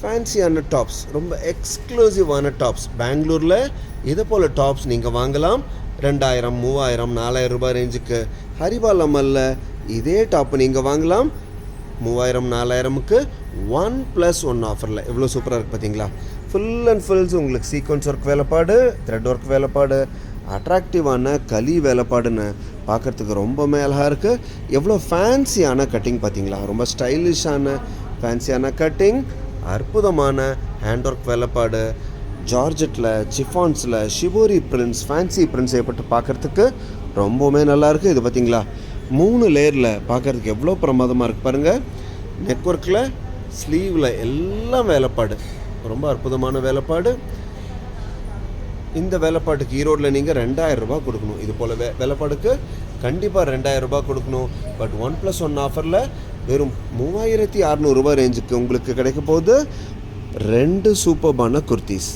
ஃபேன்சியான tops, ரொம்ப எக்ஸ்க்ளூசிவான tops. பெங்களூரில் இது போல் டாப்ஸ் நீங்கள் வாங்கலாம் 2000, 3000, 4000 ரூபாய் ரேஞ்சுக்கு. ஹரிபாலமல்ல இதே டாப்பு நீங்கள் வாங்கலாம் 3000, 4000க்கு 1+1 ஆஃபரில். எவ்வளோ சூப்பராக இருக்குது பார்த்தீங்களா? ஃபுல் அண்ட் ஃபுல்ஸ் உங்களுக்கு சீக்வன்ஸ் ஒர்க் வேலைப்பாடு, த்ரெட் ஒர்க் வேலைப்பாடு, அட்ராக்டிவான களி வேலைப்பாடுன்னு பார்க்குறதுக்கு ரொம்பவே அழகாக இருக்குது. எவ்வளோ ஃபேன்சியான கட்டிங் பார்த்தீங்களா? ரொம்ப ஸ்டைலிஷான ஃபேன்சியான கட்டிங், அற்புதமான ஹேண்ட் ஒர்க் வேலைப்பாடு, ஜார்ஜெட்டில், சிஃபான்ஸில், ஷிபோரி பிரிண்ட்ஸ், ஃபேன்சி பிரிண்ட்ஸ் செய்யப்பட்டு பார்க்குறதுக்கு ரொம்பவுமே நல்லாயிருக்கு. இது பார்த்திங்களா 3 லேயரில் பார்க்குறதுக்கு எவ்வளோ பிரமாதமாக இருக்குது பாருங்கள். நெக் ஒர்க்கில், ஸ்லீவில் எல்லாம் வேலைப்பாடு, ரொம்ப அற்புதமான வேலைப்பாடு. இந்த வேலைப்பாட்டுக்கு ஈரோடில் நீங்கள் 2000 ரூபா கொடுக்கணும். இது போல் வேலைப்பாடுக்கு கண்டிப்பாக 2000 ரூபா கொடுக்கணும். பட் 1+1 ஆஃபரில் வெறும் 3600 ரூபா ரேஞ்சுக்கு உங்களுக்கு கிடைக்க போகுது 2 சூப்பர்பான குர்த்திஸ்.